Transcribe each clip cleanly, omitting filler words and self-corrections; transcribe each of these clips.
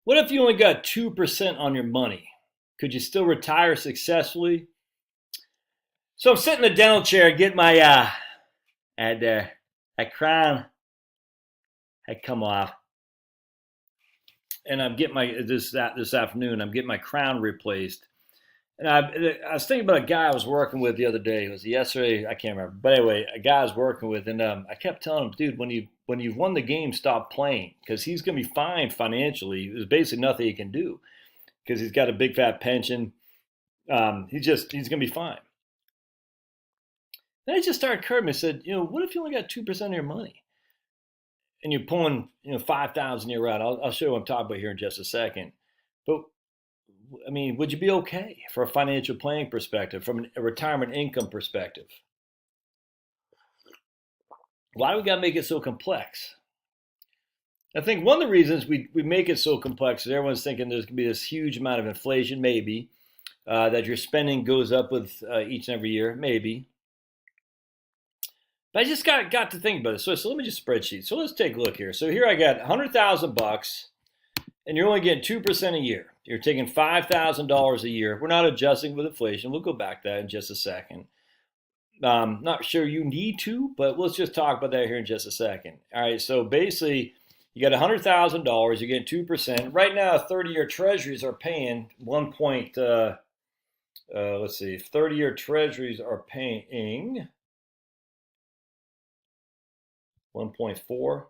What if you only got 2% on your money? Could you still retire successfully? So I'm sitting in the dental chair, get my and that crown had come off, and I'm getting my this afternoon. I'm getting my crown replaced, and I was thinking about a guy I was working with the other day. It was yesterday, I can't remember, but anyway, a guy I was working with, and I kept telling him, dude, when you've won the game, stop playing because he's going to be fine financially. There's basically nothing he can do because he's got a big fat pension. He's going to be fine. Then I just started occurring to me. I said, what if you only got 2% of your money and you're pulling 5,000 a year out? I'll show you what I'm talking about here in just a second. But I mean, would you be okay for a financial planning perspective, from a retirement income perspective? Why do we got to make it so complex? I think one of the reasons we make it so complex is everyone's thinking there's going to be this huge amount of inflation, maybe, that your spending goes up with each and every year, maybe. But I just got to think about it. So let me just spreadsheet. So let's take a look here. So here I got $100,000, and you're only getting 2% a year. You're taking $5,000 a year. We're not adjusting with inflation. We'll go back to that in just a second. Not sure you need to, but let's just talk about that here in just a second. All right. So basically, you got $100,000. You're getting 2%. Right now, 30-year Treasuries are paying 1. Let's see. 30-year Treasuries are paying 1.4.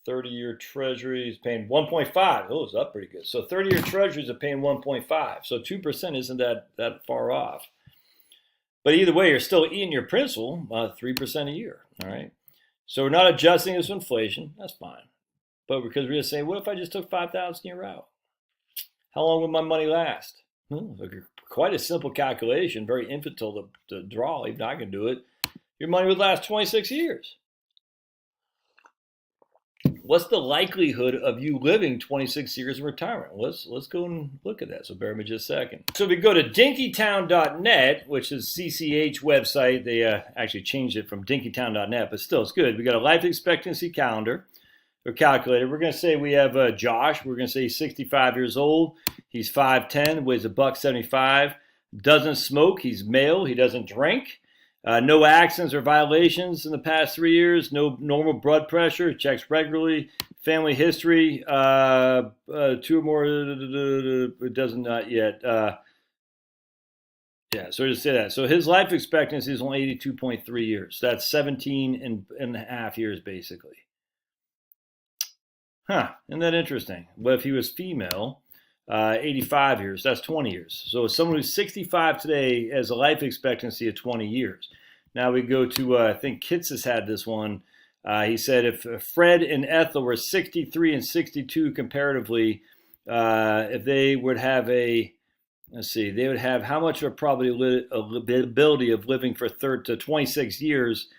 30-year Treasuries paying 1.5. Oh, it's up pretty good. So 30-year Treasuries are paying 1.5. So 2% isn't that far off. But either way, you're still eating your principal 3% a year. All right. So we're not adjusting this with inflation. That's fine. But because we're just saying, what if I just took 5,000 a year out? How long would my money last? Quite a simple calculation, very infantile to draw. Even I can do it. Your money would last 26 years. What's the likelihood of you living 26 years in retirement? Let's go and look at that. So bear with me just a second. So if we go to dinkytown.net, which is CCH website, they actually changed it from dinkytown.net, but still it's good. We got a life expectancy calendar or calculator. We're going to say we have Josh. We're going to say he's 65 years old. He's 5'10", weighs $175, doesn't smoke. He's male. He doesn't drink. No accidents or violations in the past 3 years. No normal blood pressure. Checks regularly. Family history. 2 or more. It doesn't not yet. Yeah, so just say that. So his life expectancy is only 82.3 years. So that's 17 and a half years, basically. Huh, isn't that interesting? What if he was female? 85 years, that's 20 years. So someone who's 65 today has a life expectancy of 20 years. Now we go to, I think Kitts has had this one. He said if Fred and Ethel were 63 and 62 comparatively, if they would have they would have how much of a probability of living for 26 years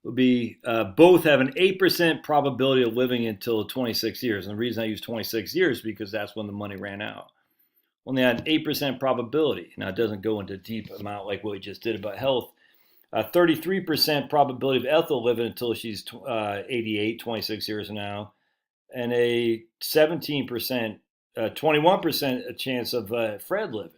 would be both have an 8% probability of living until 26 years. And the reason I use 26 years is because that's when the money ran out. When they had an 8% probability. Now, it doesn't go into deep amount like what we just did about health. 33% probability of Ethel living until she's 88, 26 years from now. And a 17%, 21% chance of Fred living.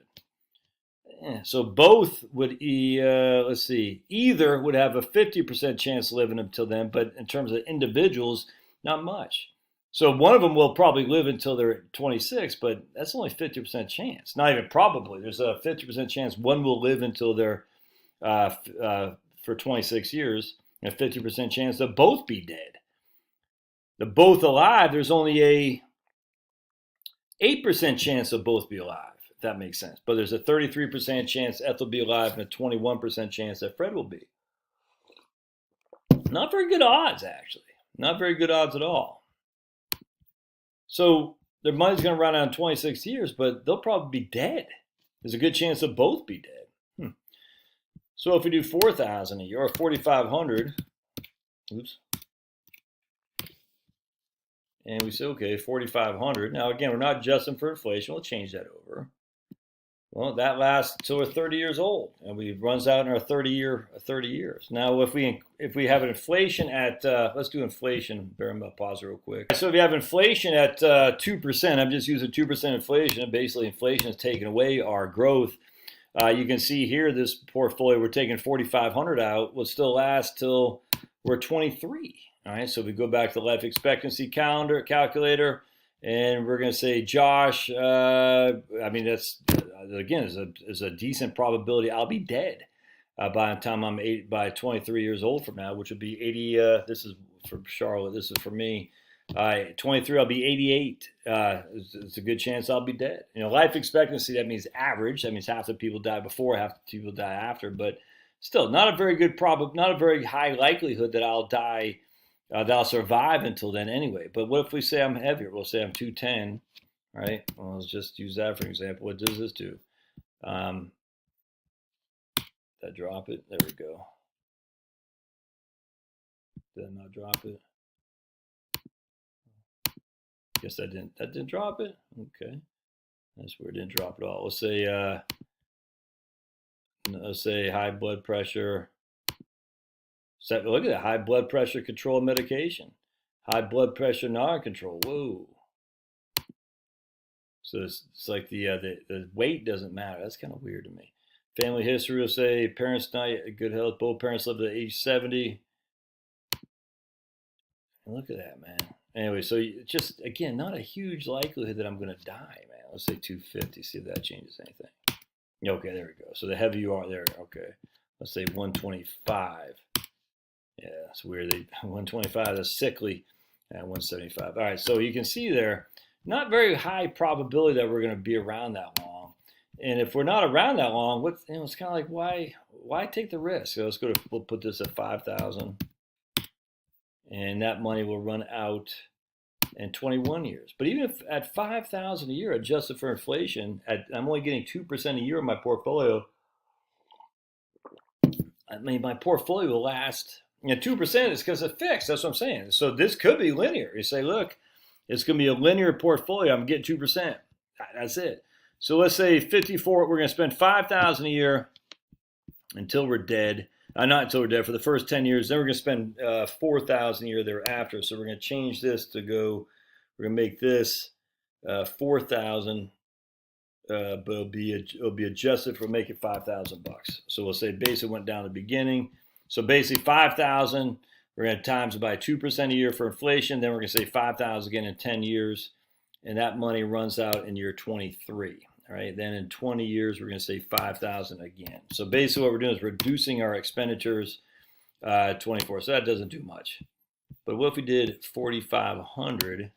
So both would, either would have a 50% chance of living until then, but in terms of individuals, not much. So one of them will probably live until they're 26, but that's only 50% chance. Not even probably. There's a 50% chance one will live until they're for 26 years, and a 50% chance they'll both be dead. They're both alive. There's only a 8% chance they'll both be alive. If that makes sense. But there's a 33% chance Ethel will be alive and a 21% chance that Fred will be. Not very good odds, actually. Not very good odds at all. So their money's going to run out in 26 years, but they'll probably be dead. There's a good chance they'll both be dead. So if we do 4,000 a year or 4,500, and we say, okay, 4,500. Now, again, we're not adjusting for inflation. We'll change that over. Well, that lasts until we're 30 years old, and we runs out in our 30 years. Now, if we have inflation at let's do inflation. Bear in mind, pause real quick. So if you have inflation at 2%, I'm just using 2% inflation. Basically, inflation is taking away our growth. You can see here this portfolio we're taking 4,500 out will still last till we're 23. All right, so if we go back to the life expectancy calculator. And we're going to say, Josh, I mean, that's, again, is a decent probability I'll be dead by the time I'm 23 years old from now, which would be 80. This is for Charlotte. This is for me. 23, I'll be 88. It's a good chance I'll be dead. You know, life expectancy, that means average. That means half the people die before, half the people die after. But still, not a very good not a very high likelihood that I'll die that I'll survive until then anyway. But what if we say I'm heavier? We'll say I'm 210, right? Well, let's just use that for an example. What does this do? Did I drop it? There we go. Did I not drop it? Guess that didn't drop it. Okay, that's weird. Didn't drop it all. Let's say high blood pressure. Look at that, high blood pressure control medication, high blood pressure non-control. Whoa. So it's like the weight doesn't matter. That's kind of weird to me. Family history will say parents not good health. Both parents live to age 70. And look at that, man. Anyway, so just again, not a huge likelihood that I'm going to die, man. Let's say 250. See if that changes anything. Okay, there we go. So the heavier you are, there. Okay, let's say 125. Yeah, it's weird. 125. That's sickly. At 175. All right, so you can see there, not very high probability that we're going to be around that long. And if we're not around that long, it's kind of like why take the risk? So we'll put this at 5,000, and that money will run out in 21 years. But even if at 5,000 a year, adjusted for inflation, I'm only getting 2% a year in my portfolio. I mean, my portfolio will last. 2% is because it's fixed. That's what I'm saying. So this could be linear. You say, look, it's going to be a linear portfolio. I'm getting 2%. That's it. So let's say 54. We're going to spend 5,000 a year until we're dead. Not until we're dead for the first 10 years. Then we're going to spend 4,000 a year thereafter. So we're going to change this to go. We're going to make this 4,000. But it'll be adjusted for make it $5,000. So we'll say basically went down the beginning. So basically 5,000, we're going to times it by 2% a year for inflation. Then we're going to say 5,000 again in 10 years. And that money runs out in year 23. All right. Then in 20 years, we're going to say 5,000 again. So basically what we're doing is reducing our expenditures 24. So that doesn't do much. But what if we did 4,500?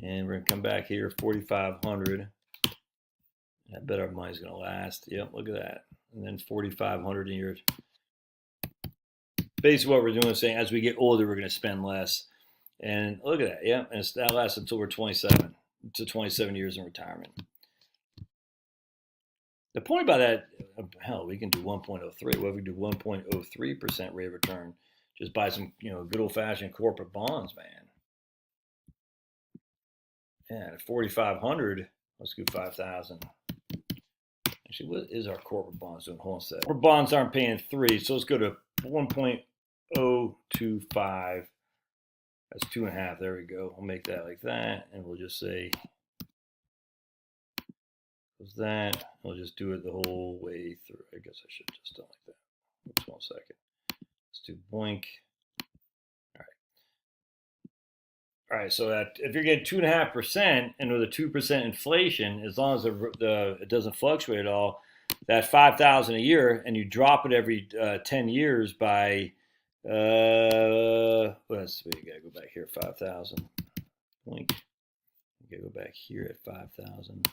And we're going to come back here, 4,500. I bet our money's going to last. Yep, look at that. And then 4,500 a year. Basically what we're doing is saying as we get older, we're going to spend less. And look at that. Yeah, and that lasts until we're 27, to 27 years in retirement. The point about that, hell, we can do 1.03. What if we do 1.03% rate of return? Just buy some, good old-fashioned corporate bonds, man. Yeah, at 4,500, let's do 5,000. Actually, what is our corporate bonds doing? Hold on a second. Corporate bonds aren't paying 3, so let's go to 1.025. That's 2.5. There we go. We'll make that like that, and we'll just say that. We'll just do it the whole way through. I guess I should have just done like that. Oops, 1 second. Let's do blink. All right, so if you're getting 2.5% and with a 2% inflation, as long as it doesn't fluctuate at all, that 5,000 a year, and you drop it every 10 years by, let's see, you gotta go back here, 5,000, blink. You gotta go back here at 5,000,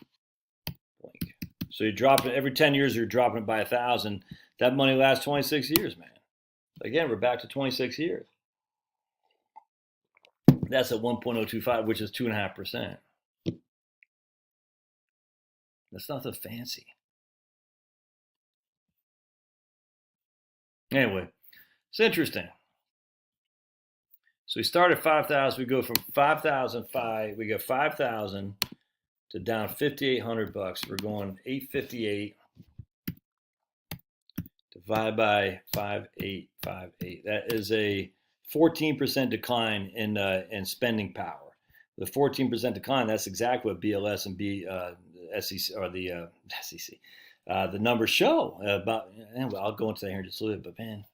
blink. So you drop it every 10 years, you're dropping it by 1,000. That money lasts 26 years, man. Again, we're back to 26 years. That's at 1.025, which is 2.5%. That's nothing fancy. Anyway, it's interesting. So we start at 5,000. We go from 5,005. We go 5,000. to down $5,800. We're going 858 divided by 5858. That is a 14% decline in spending power. The 14% decline, that's exactly what BLS and SEC or the SEC, the numbers show about. Anyway, I'll go into that here in just a little bit, but man,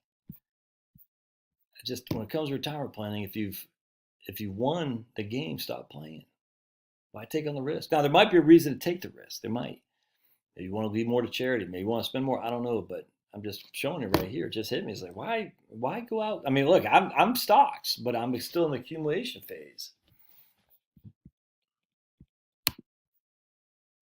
just when it comes to retirement planning, if you won the game, stop playing. Why take on the risk? Now there might be a reason to take the risk. There might. Maybe you want to leave more to charity. Maybe you want to spend more. I don't know, but I'm just showing it right here. It just hit me. It's like, why go out? I mean, look, I'm stocks, but I'm still in the accumulation phase.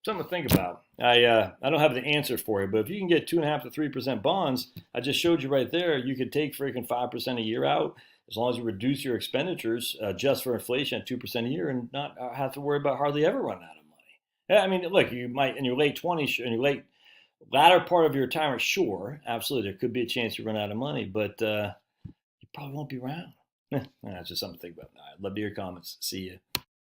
Something to think about. I don't have the answer for you, but if you can get 2.5 to 3% bonds, I just showed you right there. You could take freaking 5% a year out as long as you reduce your expenditures just for inflation at 2% a year, and not have to worry about hardly ever running out of money. I mean, look, you might in your late 20s, in your latter part of your retirement, sure, absolutely, there could be a chance you run out of money, but you probably won't be around. That's just something to think about. I'd love to hear your comments. See you.